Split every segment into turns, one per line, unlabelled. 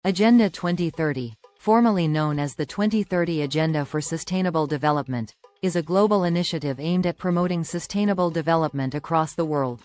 Agenda 2030, formerly known as the 2030 Agenda for Sustainable Development, is a global initiative aimed at promoting sustainable development across the world.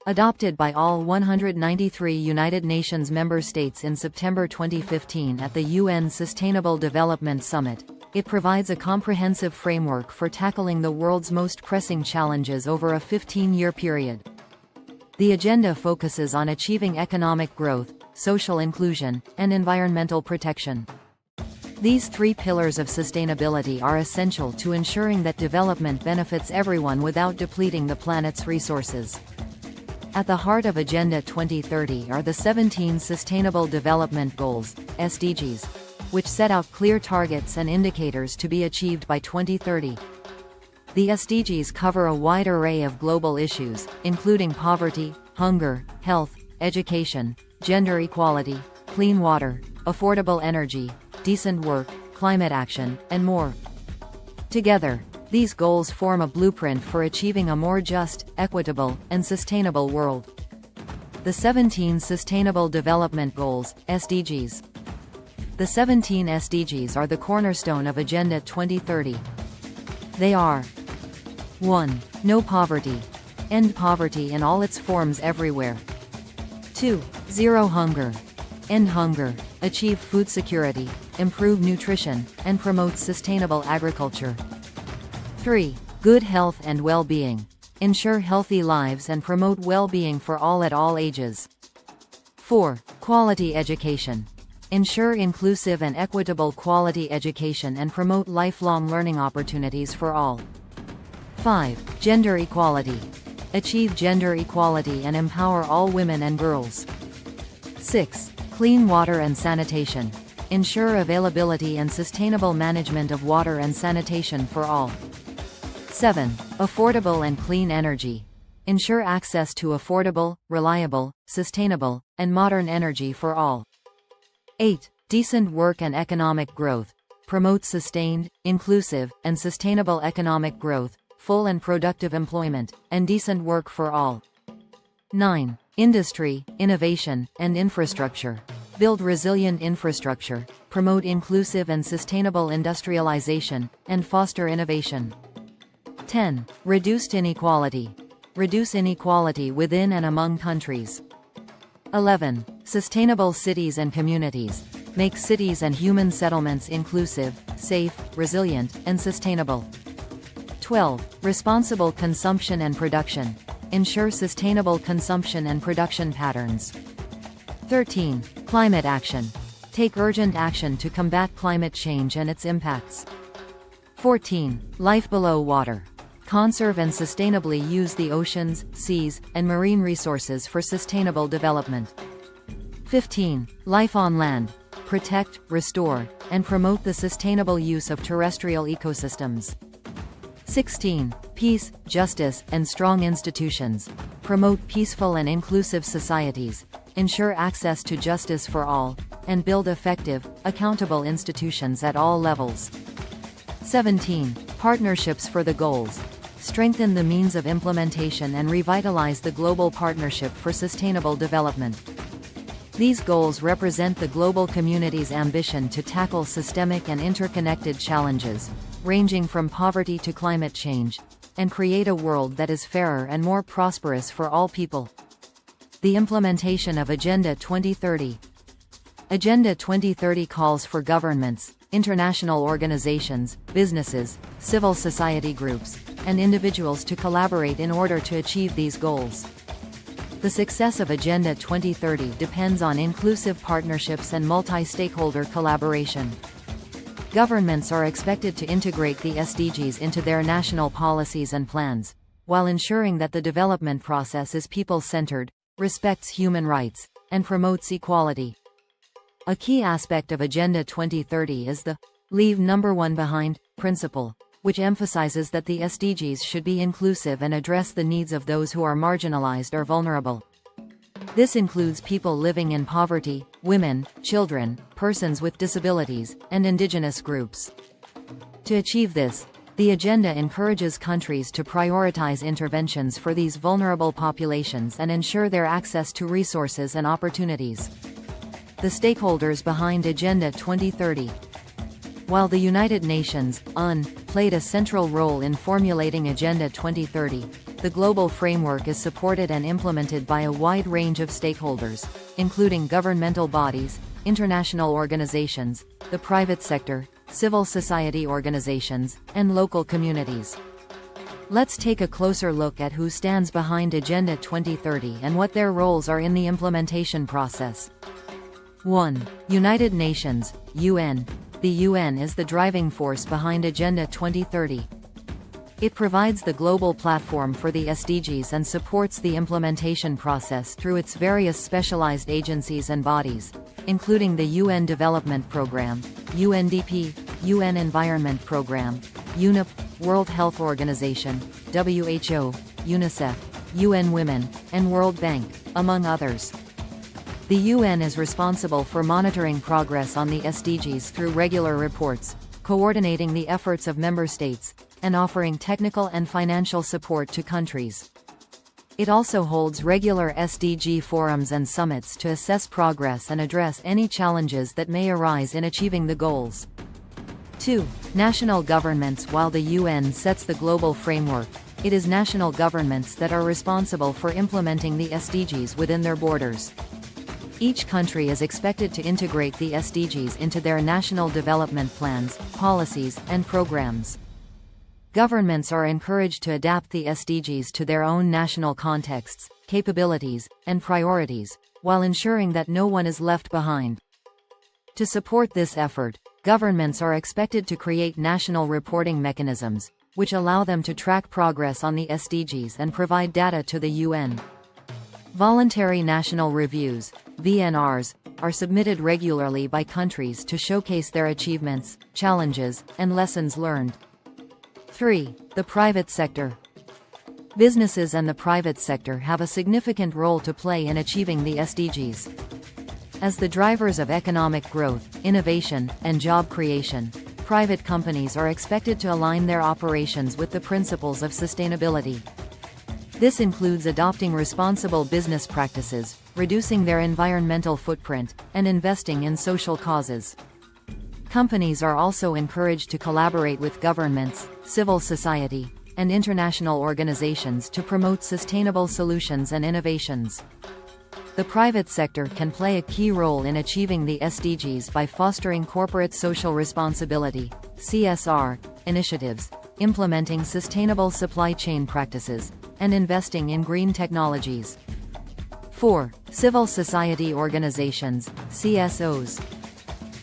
Adopted by all 193 United Nations member states in September 2015 at the UN Sustainable Development Summit, it provides a comprehensive framework for tackling the world's most pressing challenges over a 15-year period. The agenda focuses on achieving economic growth, social inclusion, and environmental protection. These three pillars of sustainability are essential to ensuring that development benefits everyone without depleting the planet's resources. At the heart of Agenda 2030 are the 17 Sustainable Development Goals, SDGs, which set out clear targets and indicators to be achieved by 2030. The SDGs cover a wide array of global issues, including poverty, hunger, health, education, gender equality, clean water, affordable energy, decent work, climate action, and more. Together, these goals form a blueprint for achieving a more just, equitable, and sustainable world. The 17 Sustainable Development Goals, SDGs. The 17 SDGs are the cornerstone of Agenda 2030. They are: 1. No poverty. End poverty in all its forms everywhere. 2. Zero hunger. End hunger, achieve food security, improve nutrition, and promote sustainable agriculture. 3. Good health and well-being. Ensure healthy lives and promote well-being for all at all ages. 4. Quality education. Ensure inclusive and equitable quality education and promote lifelong learning opportunities for all. 5. Gender equality. Achieve gender equality and empower all women and girls. 6. Clean water and sanitation. Ensure availability and sustainable management of water and sanitation for all. 7. Affordable and clean energy. Ensure access to affordable, reliable, sustainable, and modern energy for all. 8. Decent work and economic growth. Promote sustained, inclusive, and sustainable economic growth, full and productive employment, and decent work for all. 9. Industry, innovation, and infrastructure. Build resilient infrastructure, promote inclusive and sustainable industrialization, and foster innovation. 10. Reduced inequality. Reduce inequality within and among countries. 11. Sustainable cities and communities. Make cities and human settlements inclusive, safe, resilient, and sustainable. 12. Responsible consumption and production. Ensure sustainable consumption and production patterns. 13. Climate action. Take urgent action to combat climate change and its impacts. 14. Life below water. Conserve and sustainably use the oceans, seas, and marine resources for sustainable development. 15. Life on land. Protect, restore, and promote the sustainable use of terrestrial ecosystems. 16. Peace, justice, and strong institutions. Promote peaceful and inclusive societies, ensure access to justice for all, and build effective, accountable institutions at all levels. 17. Partnerships for the goals. Strengthen the means of implementation and revitalize the global partnership for sustainable development. These goals represent the global community's ambition to tackle systemic and interconnected challenges, ranging from poverty to climate change, and create a world that is fairer and more prosperous for all people. The implementation of Agenda 2030. Agenda 2030 calls for governments, international organizations, businesses, civil society groups, and individuals to collaborate in order to achieve these goals. The success of Agenda 2030 depends on inclusive partnerships and multi-stakeholder collaboration. Governments are expected to integrate the SDGs into their national policies and plans, while ensuring that the development process is people-centered, respects human rights, and promotes equality. A key aspect of Agenda 2030 is the "Leave No. 1 Behind" principle, which emphasizes that the SDGs should be inclusive and address the needs of those who are marginalized or vulnerable. This includes people living in poverty, women, children, persons with disabilities, and indigenous groups. To achieve this, the agenda encourages countries to prioritize interventions for these vulnerable populations and ensure their access to resources and opportunities. The stakeholders behind Agenda 2030. While the United Nations, UN, played a central role in formulating Agenda 2030, the global framework is supported and implemented by a wide range of stakeholders, including governmental bodies, international organizations, the private sector, civil society organizations, and local communities. Let's take a closer look at who stands behind Agenda 2030 and what their roles are in the implementation process. 1. United Nations, UN. The UN is the driving force behind Agenda 2030. It provides the global platform for the SDGs and supports the implementation process through its various specialized agencies and bodies, including the UN Development Programme, UNDP, UN Environment Programme, UNEP, World Health Organization, WHO, UNICEF, UN Women, and World Bank, among others. The UN is responsible for monitoring progress on the SDGs through regular reports, coordinating the efforts of member states, and offering technical and financial support to countries. It also holds regular SDG forums and summits to assess progress and address any challenges that may arise in achieving the goals. 2. National governments. While the UN sets the global framework, it is national governments that are responsible for implementing the SDGs within their borders. Each country is expected to integrate the SDGs into their national development plans, policies, and programs. Governments are encouraged to adapt the SDGs to their own national contexts, capabilities, and priorities, while ensuring that no one is left behind. To support this effort, governments are expected to create national reporting mechanisms, which allow them to track progress on the SDGs and provide data to the UN. Voluntary national reviews, VNRs, are submitted regularly by countries to showcase their achievements, challenges, and lessons learned. 3. The private sector. Businesses and the private sector have a significant role to play in achieving the SDGs. As the drivers of economic growth, innovation, and job creation, private companies are expected to align their operations with the principles of sustainability. This includes adopting responsible business practices, reducing their environmental footprint, and investing in social causes. Companies are also encouraged to collaborate with governments, civil society, and international organizations to promote sustainable solutions and innovations. The private sector can play a key role in achieving the SDGs by fostering corporate social responsibility (CSR) initiatives, implementing sustainable supply chain practices, and investing in green technologies. 4. Civil society organizations, CSOs.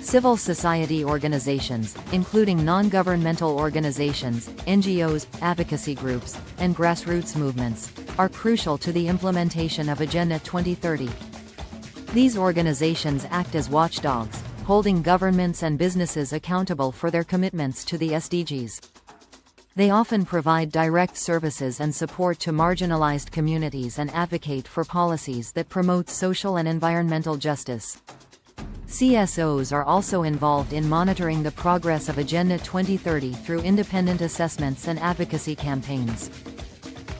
Civil society organizations, including non-governmental organizations, NGOs, advocacy groups, and grassroots movements, are crucial to the implementation of Agenda 2030. These organizations act as watchdogs, holding governments and businesses accountable for their commitments to the SDGs. They often provide direct services and support to marginalized communities and advocate for policies that promote social and environmental justice. CSOs are also involved in monitoring the progress of Agenda 2030 through independent assessments and advocacy campaigns.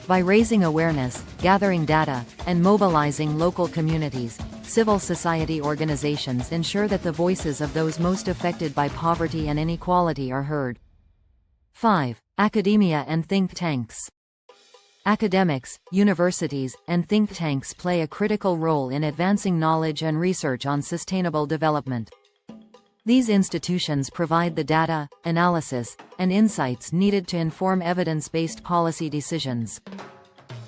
By raising awareness, gathering data, and mobilizing local communities, civil society organizations ensure that the voices of those most affected by poverty and inequality are heard. 5. Academia and think tanks. Academics, universities, and think tanks play a critical role in advancing knowledge and research on sustainable development. These institutions provide the data, analysis, and insights needed to inform evidence-based policy decisions.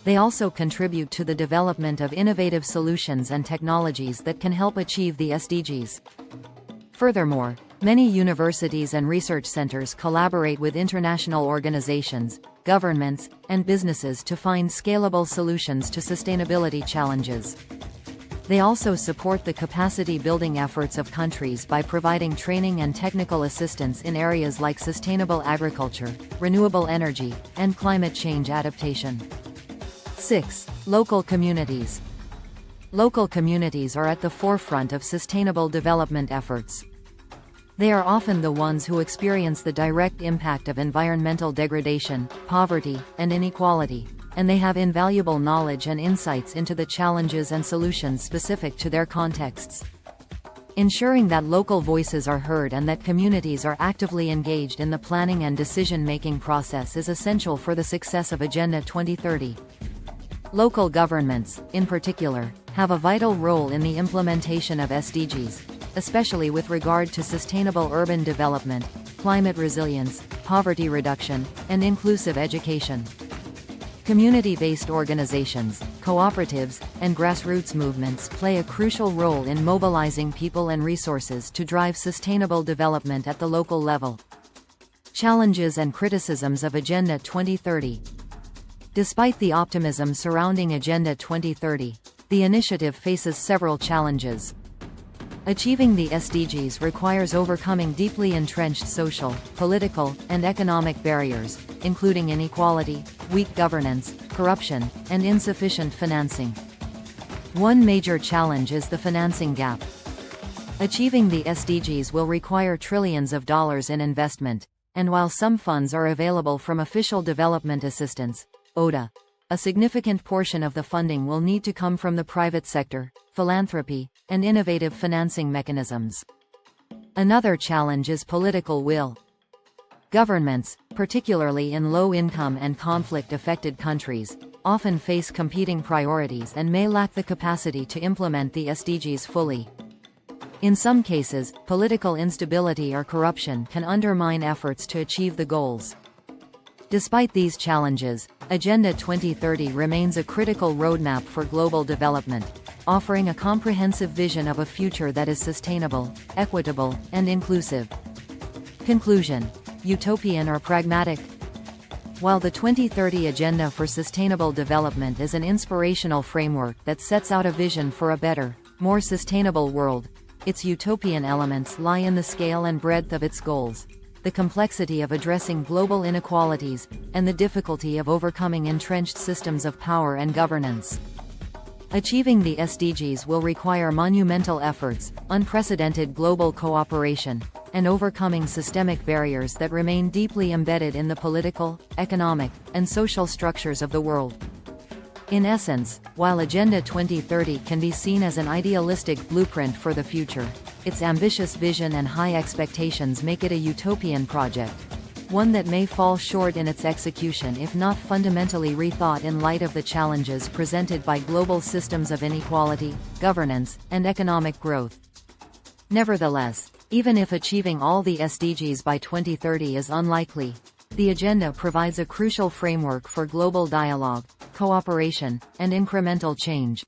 They also contribute to the development of innovative solutions and technologies that can help achieve the SDGs. Furthermore, many universities and research centers collaborate with international organizations, governments, and businesses to find scalable solutions to sustainability challenges. They also support the capacity-building efforts of countries by providing training and technical assistance in areas like sustainable agriculture, renewable energy, and climate change adaptation. 6. Local communities. Local communities are at the forefront of sustainable development efforts. They are often the ones who experience the direct impact of environmental degradation, poverty, and inequality, and they have invaluable knowledge and insights into the challenges and solutions specific to their contexts. Ensuring that local voices are heard and that communities are actively engaged in the planning and decision-making process is essential for the success of Agenda 2030. Local governments, in particular, have a vital role in the implementation of SDGs, especially with regard to sustainable urban development, climate resilience, poverty reduction, and inclusive education. Community-based organizations, cooperatives, and grassroots movements play a crucial role in mobilizing people and resources to drive sustainable development at the local level. Challenges and criticisms of Agenda 2030. Despite the optimism surrounding Agenda 2030, the initiative faces several challenges. Achieving the SDGs requires overcoming deeply entrenched social, political, and economic barriers, including inequality, weak governance, corruption, and insufficient financing. One major challenge is the financing gap. Achieving the SDGs will require trillions of dollars in investment, and while some funds are available from official development assistance, ODA, a significant portion of the funding will need to come from the private sector, philanthropy, and innovative financing mechanisms. Another challenge is political will. Governments, particularly in low-income and conflict-affected countries, often face competing priorities and may lack the capacity to implement the SDGs fully. In some cases, political instability or corruption can undermine efforts to achieve the goals. Despite these challenges, Agenda 2030 remains a critical roadmap for global development, offering a comprehensive vision of a future that is sustainable, equitable, and inclusive. Conclusion: utopian or pragmatic? While the 2030 Agenda for Sustainable Development is an inspirational framework that sets out a vision for a better, more sustainable world, its utopian elements lie in the scale and breadth of its goals, the complexity of addressing global inequalities, and the difficulty of overcoming entrenched systems of power and governance. Achieving the SDGs will require monumental efforts, unprecedented global cooperation, and overcoming systemic barriers that remain deeply embedded in the political, economic, and social structures of the world. In essence, while Agenda 2030 can be seen as an idealistic blueprint for the future, its ambitious vision and high expectations make it a utopian project, one that may fall short in its execution if not fundamentally rethought in light of the challenges presented by global systems of inequality, governance, and economic growth. Nevertheless, even if achieving all the SDGs by 2030 is unlikely, the agenda provides a crucial framework for global dialogue, cooperation, and incremental change.